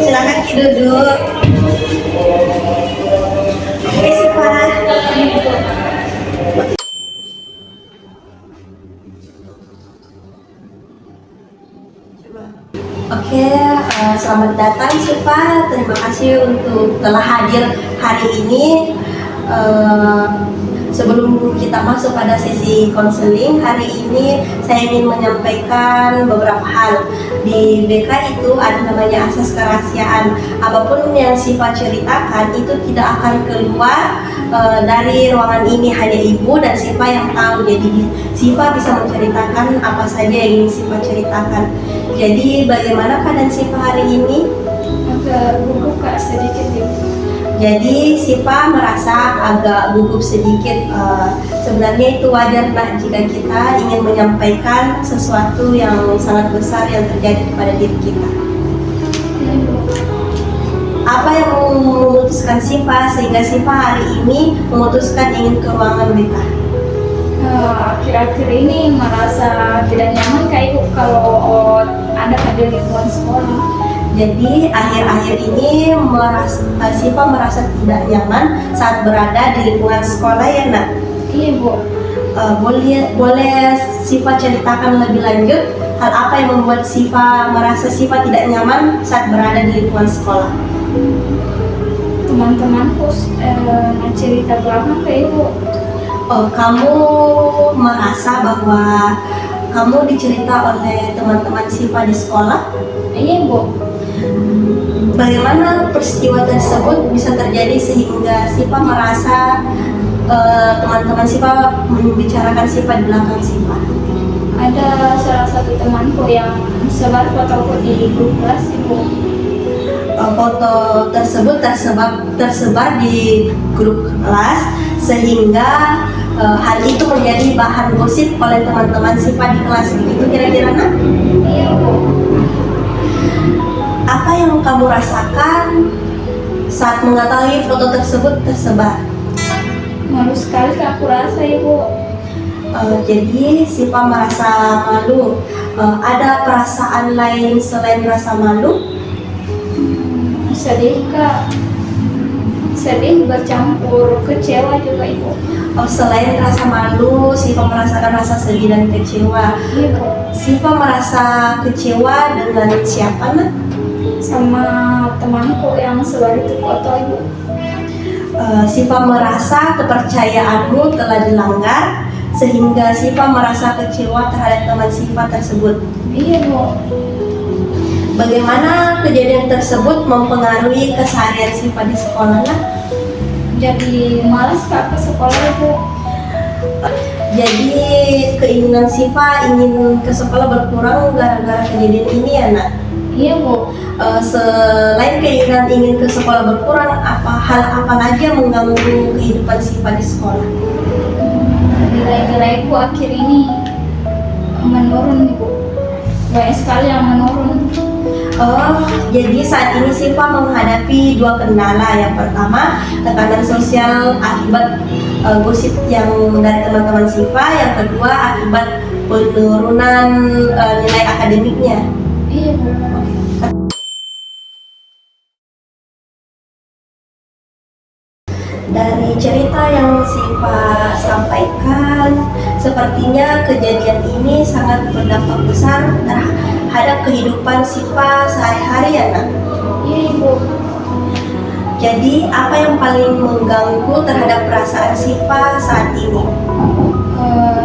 silakan Ki duduk. Oke, Siva. Oke, selamat datang Siva. Terima kasih untuk telah hadir hari ini. Sebelum kita masuk pada sesi konseling hari ini, saya ingin menyampaikan beberapa hal. Di BK itu ada namanya asas kerahasiaan. Apapun yang Siva ceritakan itu tidak akan keluar dari ruangan ini, hanya ibu dan Siva yang tahu. Jadi Siva bisa menceritakan apa saja yang ingin Siva ceritakan. Jadi bagaimana keadaan Siva hari ini? Agak gugup Kak, sedikit ibu. Jadi Siva merasa agak gugup sedikit. Sebenarnya itu wajar nak jika kita ingin menyampaikan sesuatu yang sangat besar yang terjadi kepada diri kita. Apa yang memutuskan Siva sehingga Siva hari ini memutuskan ingin ke ruangan BK? Akhir-akhir ini merasa tidak nyaman Kak Ibu kalau ada di lingkungan sekolah. Jadi akhir-akhir ini Siva merasa tidak nyaman saat berada di lingkungan sekolah ya nak? Iya Bu. Boleh Siva ceritakan lebih lanjut hal apa yang membuat Siva merasa Siva tidak nyaman saat berada di lingkungan sekolah? Teman-temanku cerita belakang Kak Ibu. Kamu merasa bahwa kamu dicerita oleh teman-teman Siva di sekolah? Iya Bu. Bagaimana peristiwa tersebut bisa terjadi sehingga Siva merasa teman-teman Siva membicarakan Siva di belakang Siva? Ada salah satu temanku yang sebar fotoku di grup kelas Ibu. Foto tersebut tersebar di grup kelas sehingga hal itu menjadi bahan gosip oleh teman-teman Siva di kelas. Itu kira-kira nak? Iya Bu. Apa yang kamu rasakan saat mengetahui foto tersebut tersebar? Malu sekali Kak, aku rasa Ibu. Jadi Siva merasa malu. Ada perasaan lain selain rasa malu? Sedih Kak. Sedih bercampur kecewa juga Ibu. Selain rasa malu, Siva merasakan rasa sedih dan kecewa. Iya Bu. Siva merasa kecewa dengan siapa nak? Sama temanku yang sebar itu foto Ibu. Siva merasa kepercayaanmu telah dilanggar sehingga Siva merasa kecewa terhadap teman Siva tersebut. Iya Bu. Bagaimana kejadian tersebut mempengaruhi keseharian Siva di sekolah nak? Jadi malas Kak ke sekolah Ibu. Jadi keinginan Siva ingin ke sekolah berkurang gara-gara kejadian ini ya nak? Iya Bu. Selain keinginan ingin ke sekolah berkurang, hal apa lagi yang mengganggu kehidupan Siva di sekolah? Nilai-nilaiku akhir ini menurun Ibu. Banyak sekali yang menurun. Jadi saat ini Siva menghadapi dua kendala. Yang pertama, tekanan sosial akibat gosip yang dari teman-teman Siva. Yang kedua, akibat penurunan nilai akademiknya. Iya Bu. Dari cerita yang Siva sampaikan, sepertinya kejadian ini sangat berdampak besar terhadap kehidupan Siva sehari-hari ya nak? Iya Ibu. Jadi apa yang paling mengganggu terhadap perasaan Siva saat ini?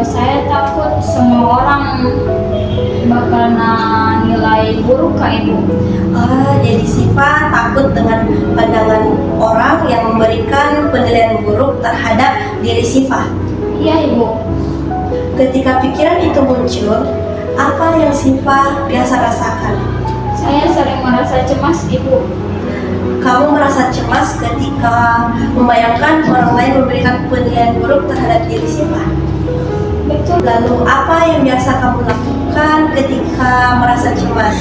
Saya takut semua orang bakal nilai buruk Kak Ibu. Jadi Siva takut dengan pandangan orang yang memberikan penilaian buruk terhadap diri Siva. Iya Ibu. Ketika pikiran itu muncul, apa yang Siva biasa rasakan? Saya sering merasa cemas Ibu. Kamu merasa cemas ketika membayangkan orang lain memberikan penilaian buruk terhadap diri Siva? Betul. Lalu apa yang biasa kamu lakukan ketika merasa cemas?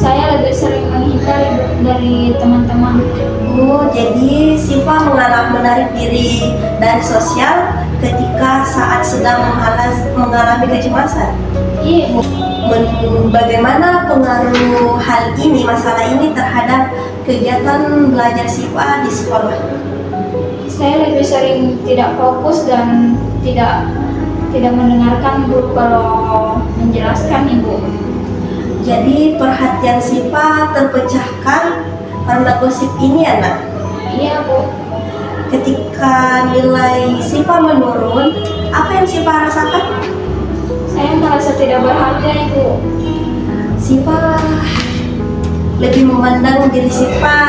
Saya lebih sering menghindar Ibu dari teman-teman. Jadi Siva menarik diri dari sosial ketika saat sedang mengalami kecemasan. Iya Bu. Bagaimana pengaruh hal ini, masalah ini terhadap kegiatan belajar Siva di sekolah? Saya lebih sering tidak fokus dan tidak mendengarkan guru kalau menjelaskan, Ibu. Jadi perhatian Siva terpecahkan karena gosip ini ya nak? Iya, Bu. Ketika nilai Siva menurun, apa yang Siva rasakan? Saya merasa tidak berharga, Ibu. Siva lebih memandang diri Siva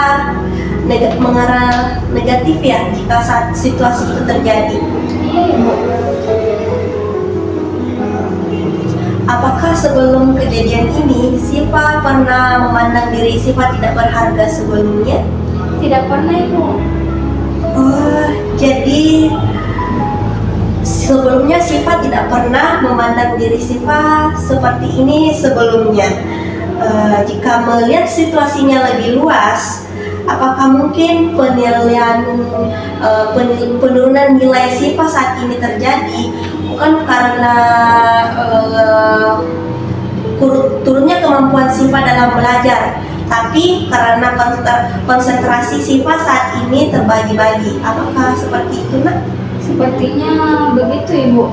mengarah negatif ya jika saat situasi itu terjadi. Iya, Ibu. Apakah sebelum kejadian ini Siva pernah memandang diri Siva tidak berharga sebelumnya? Tidak pernah, Ibu. Oh, jadi sebelumnya Siva tidak pernah memandang diri Siva seperti ini sebelumnya. Jika melihat situasinya lebih luas, apakah mungkin penurunan nilai Siva saat ini terjadi bukan karena turunnya kemampuan Siva dalam belajar, tapi karena konsentrasi Siva saat ini terbagi-bagi? Apakah seperti itu nak? Sepertinya begitu, Ibu.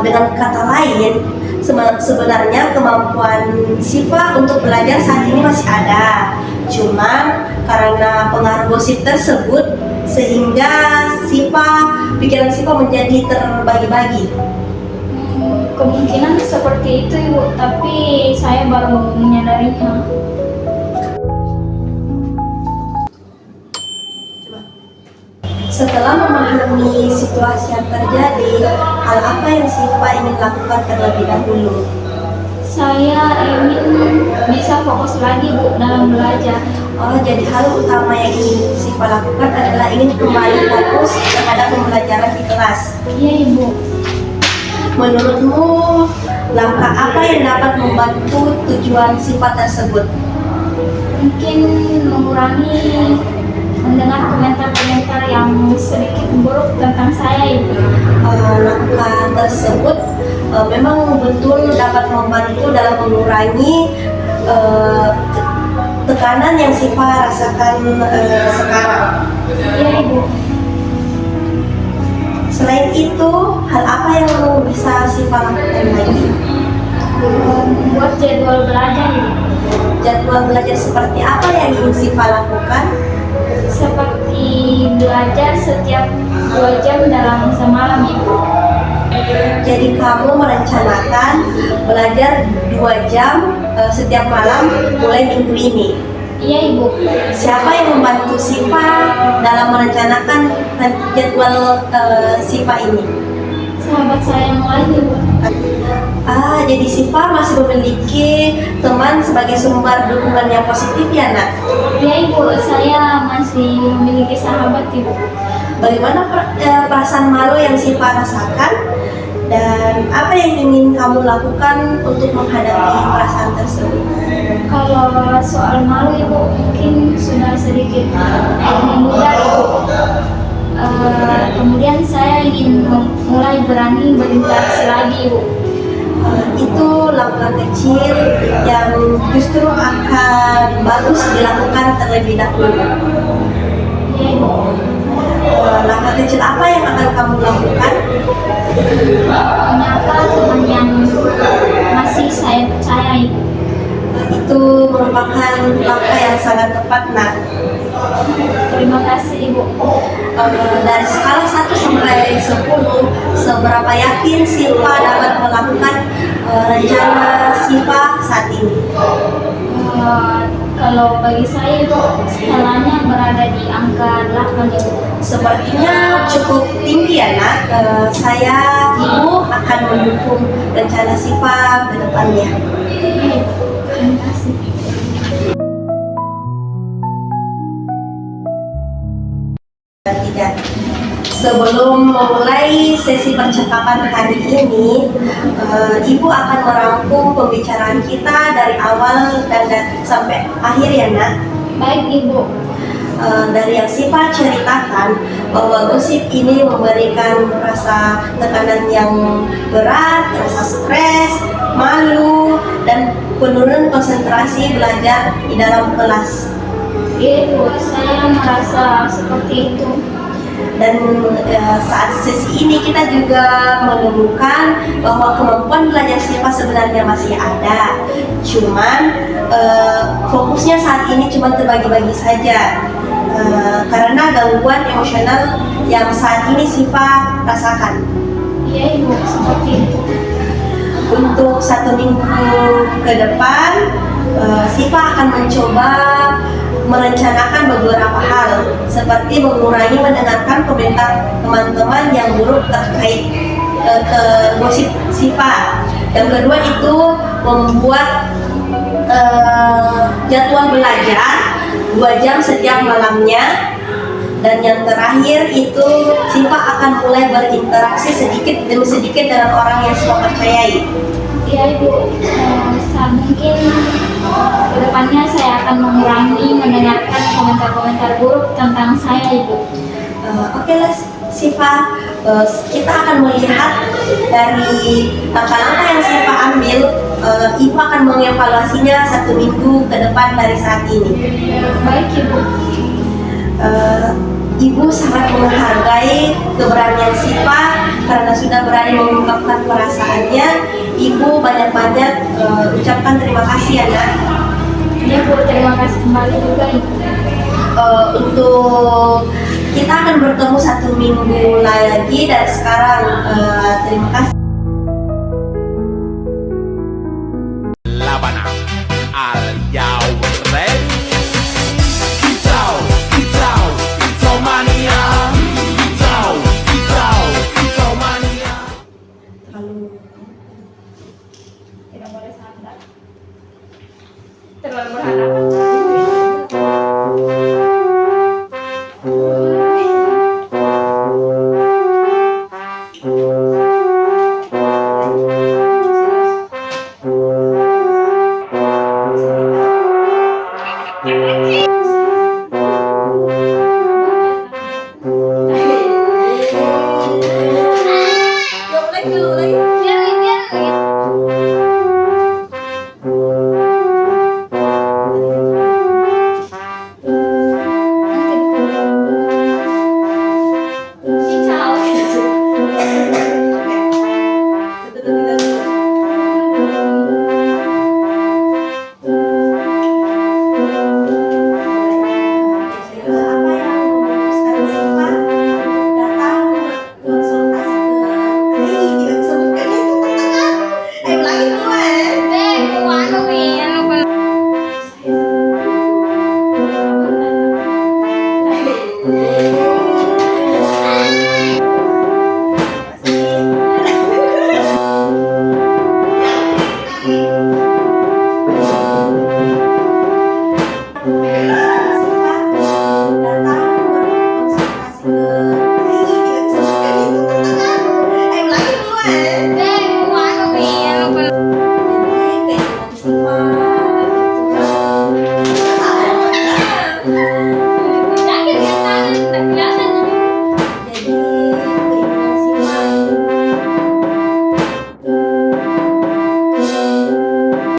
Dengan kata lain, sebenarnya kemampuan Siva untuk belajar saat ini masih ada, cuman karena pengaruh gosip tersebut sehingga pikiran Siva menjadi terbagi-bagi. Kemungkinan seperti itu, Ibu, tapi saya baru menyadarinya. Setelah memahami situasi yang terjadi, hal apa yang Siva ingin lakukan terlebih dahulu? Saya ingin bisa fokus lagi, Bu, dalam belajar. Oh, jadi hal utama yang ingin Siva lakukan adalah ingin kembali fokus terhadap pembelajaran di kelas. Iya, Ibu. Menurutmu, langkah apa yang dapat membantu tujuan Siva tersebut? Mungkin mengurangi mendengar komentar-komentar yang sedikit buruk tentang saya, Ibu. Langkah tersebut memang betul dapat membantu dalam mengurangi tekanan yang Siva rasakan sekarang. Iya, Ibu. Selain itu, hal apa yang bisa Siva lakukan lagi? Membuat jadwal belajar, Ibu. Jadwal belajar seperti apa yang ingin Siva lakukan? Seperti belajar setiap 2 jam dalam semalam, Ibu. Jadi kamu merencanakan belajar 2 jam setiap malam mulai minggu ini. Iya, Ibu. Siapa yang membantu Siva dalam merencanakan jadwal Siva ini? Sahabat saya yang lain, Ibu. Jadi Siva masih memiliki teman sebagai sumber dukungan yang positif ya nak? Iya, Ibu. Saya masih memiliki sahabat, Ibu. Bagaimana perasaan malu yang Siva rasakan? Dan apa yang ingin kamu lakukan untuk menghadapi perasaan tersebut? Kalau soal malu, Ibu, mungkin sudah sedikit mudah, Ibu. Kemudian saya ingin mulai berani berinteraksi lagi, Ibu. Itu langkah kecil yang justru akan bagus dilakukan terlebih dahulu. Iya, Ibu. Langkah kecil apa yang akan kamu lakukan? Menyapa teman yang masih saya percaya, Ibu. Itu merupakan langkah yang sangat tepat nak. Terima kasih, Ibu. Dari skala 1 sampai 10, seberapa yakin Siva dapat melakukan rencana Siva saat ini? Kalau bagi saya, Ibu, skalanya berada di angka 8, Ibu. Sepertinya cukup tinggi ya nak. Saya, Ibu akan mendukung rencana Siva ke depannya. Iya, Ibu. Terima kasih. Tidak. Sebelum memulai sesi percakapan hari ini, Ibu akan merangkum pembicaraan kita dari awal dan sampai akhir ya nak. Baik, Ibu. Dari yang Siva ceritakan bahwa gosip ini memberikan rasa tekanan yang berat, rasa stres, malu, penurunan konsentrasi belajar di dalam kelas. Iya Ibu, saya merasa seperti itu. Dan saat sesi ini kita juga menemukan bahwa kemampuan belajar Siva sebenarnya masih ada, cuman fokusnya saat ini cuma terbagi-bagi saja karena gangguan emosional yang saat ini Siva rasakan. Iya Ibu, seperti itu. Untuk 1 minggu ke depan, Siva akan mencoba merencanakan beberapa hal seperti mengurangi mendengarkan komentar teman-teman yang buruk terkait ke gosip Siva. Yang kedua itu membuat jadwal belajar 2 jam setiap malamnya. Dan yang terakhir itu Siva akan mulai berinteraksi sedikit demi sedikit dengan orang yang Siva percayai. Iya Ibu, mungkin kedepannya saya akan mengurangi mendengarkan komentar-komentar buruk tentang saya Ibu. Oke lah Siva, kita akan melihat dari langkah-langkah yang Siva ambil. Ibu akan mengevaluasinya 1 minggu ke depan dari saat ini. Baik Ibu. Ibu sangat menghargai keberanian Siva karena sudah berani mengungkapkan perasaannya. Ibu banyak-banyak ucapkan terima kasih ya Nak. Iya Bu, terima kasih kembali juga Ibu. Untuk kita akan bertemu 1 minggu lagi dan sekarang terima kasih. Labanang Al-Yaw Rey Kicau, kicau, kicau mania. Kicau, kicau, kicau mania. Tidak boleh sadar. Terlalu berharap.